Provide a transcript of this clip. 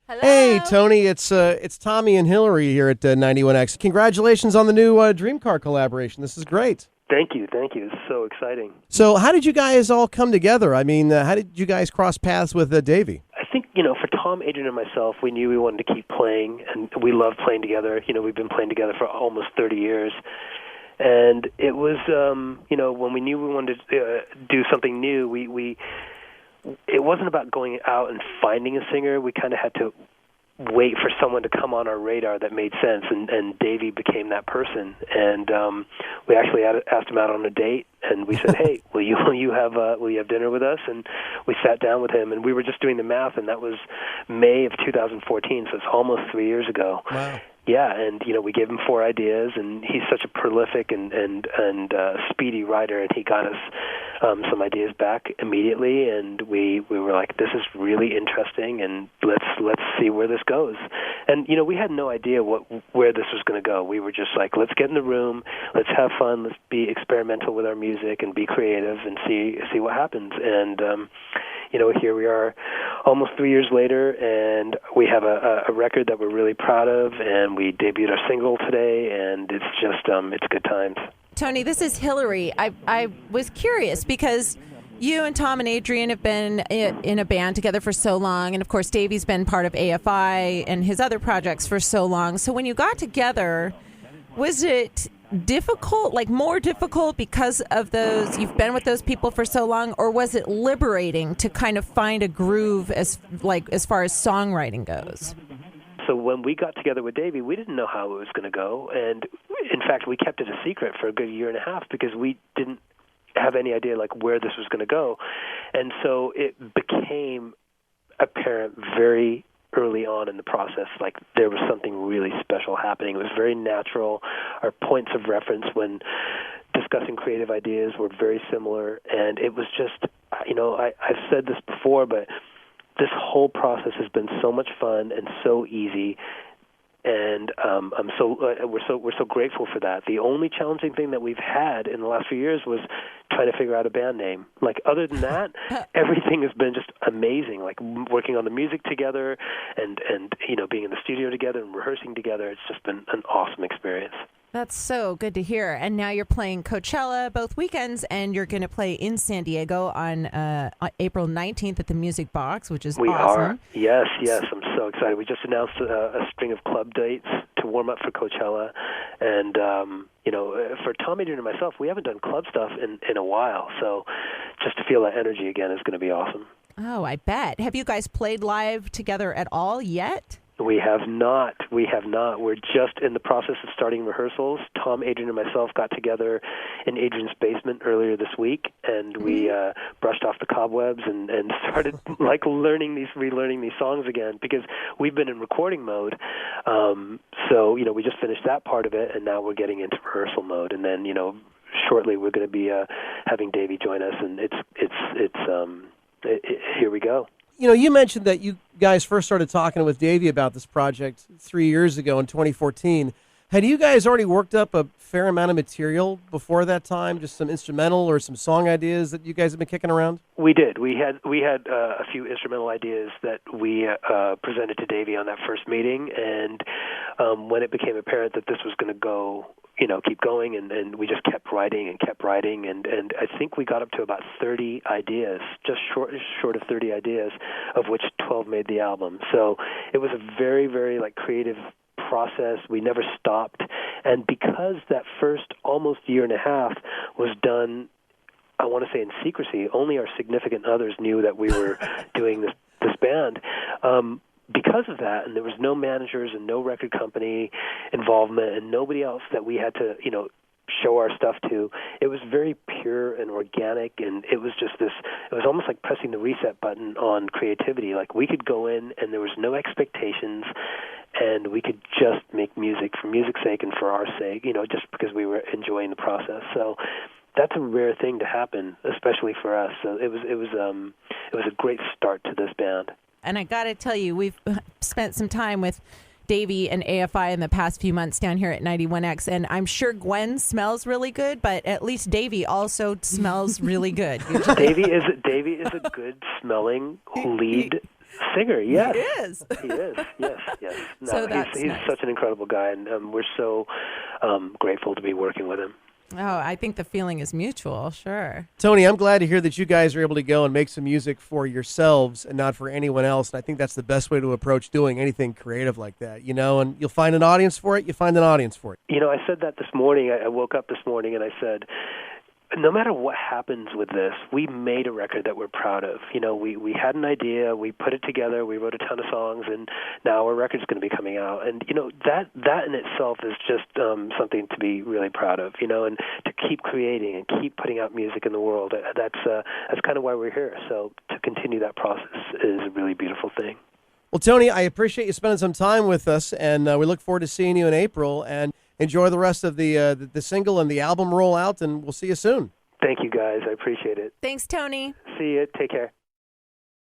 Hello. Hey, Tony, it's Tommy and Hillary here at 91X. Congratulations on the new DreamCAR collaboration. This is great. Thank you. It's so exciting. So how did you guys all come together? I mean, how did you guys cross paths with Davey? I think, for Tom, Adrian, and myself, we knew we wanted to keep playing, and we love playing together. We've been playing together for almost 30 years. And it was, when we knew we wanted to do something new, it wasn't about going out and finding a singer. We kind of had to wait for someone to come on our radar that made sense, and Davey became that person. And we actually asked him out on a date, and we said, "Hey, will you have dinner with us?" And we sat down with him, and we were just doing the math, and that was May of 2014, so it's almost 3 years ago. Wow. Yeah, and we gave him 4 ideas, and he's such a prolific and speedy writer, and he got us some ideas back immediately, and we were like, this is really interesting, and let's see where this goes. And we had no idea where this was going to go. We were just like, let's get in the room, let's have fun, let's be experimental with our music and be creative and see what happens. And here we are almost 3 years later, and we have a record that we're really proud of, and we debuted our single today, and it's just it's good times. Tony, this is Hillary. I was curious because you and Tom and Adrian have been in a band together for so long, and of course Davey's been part of AFI and his other projects for so long. So when you got together, was it difficult, like more difficult because of those, you've been with those people for so long, or was it liberating to kind of find a groove as far as songwriting goes? So when we got together with Davey, we didn't know how it was going to go, and in fact, we kept it a secret for a good year and a half because we didn't have any idea where this was going to go. And so it became apparent very early on in the process, there was something really special happening. It was very natural. Our points of reference when discussing creative ideas were very similar, and it was just, I've said this before, but this whole process has been so much fun and so easy, and we're so grateful for that. The only challenging thing that we've had in the last few years was trying to figure out a band name. Other than that, everything has been just amazing. Working on the music together, and being in the studio together and rehearsing together. It's just been an awesome experience. That's so good to hear. And now you're playing Coachella both weekends, and you're going to play in San Diego on April 19th at the Music Box, which is awesome. We are. Yes. I'm so excited. We just announced a string of club dates to warm up for Coachella. And, for Tom, Adrian, and myself, we haven't done club stuff in a while. So just to feel that energy again is going to be awesome. Oh, I bet. Have you guys played live together at all yet? We have not. We're just in the process of starting rehearsals. Tom, Adrian, and myself got together in Adrian's basement earlier this week, and we brushed off the cobwebs and started relearning these songs again because we've been in recording mode. So we just finished that part of it, and now we're getting into rehearsal mode. And then shortly we're going to be having Davey join us, and here we go. You mentioned that you guys first started talking with Davey about this project 3 years ago in 2014. Had you guys already worked up a fair amount of material before that time, just some instrumental or some song ideas that you guys have been kicking around? We did. We had a few instrumental ideas that we presented to Davey on that first meeting, and when it became apparent that this was going to go, keep going, and we just kept writing, and I think we got up to about 30 ideas, just short of 30 ideas, of which 12 made the album. So it was a very, very creative process. We never stopped, and because that first almost year and a half was done, I want to say in secrecy, only our significant others knew that we were doing this band. Because of that, and there was no managers and no record company involvement and nobody else that we had to, show our stuff to, it was very pure and organic, and it was just it was almost like pressing the reset button on creativity. We could go in and there was no expectations, and we could just make music for music's sake and for our sake, just because we were enjoying the process. So that's a rare thing to happen, especially for us. So it was a great start to this band. And I got to tell you, we've spent some time with Davey and AFI in the past few months down here at 91X, and I'm sure Gwen smells really good, but at least Davey also smells really good. Davey is a good smelling lead Singer, yes. He is. He is, yes. No, So that's he's nice. such an incredible guy, and we're so grateful to be working with him. Oh, I think the feeling is mutual, sure. Tony, I'm glad to hear that you guys are able to go and make some music for yourselves and not for anyone else. And I think that's the best way to approach doing anything creative like that, and you'll find an audience for it. You find an audience for it. I said that this morning. I woke up this morning and I said, no matter what happens with this, we made a record that we're proud of. We had an idea, we put it together, we wrote a ton of songs, and now our record's going to be coming out. And that in itself is just something to be really proud of. And to keep creating and keep putting out music in the world. That's kind of why we're here. So to continue that process is a really beautiful thing. Well, Tony, I appreciate you spending some time with us, and we look forward to seeing you in April. And enjoy the rest of the single and the album rollout, and we'll see you soon. Thank you, guys. I appreciate it. Thanks, Tony. See you. Take care.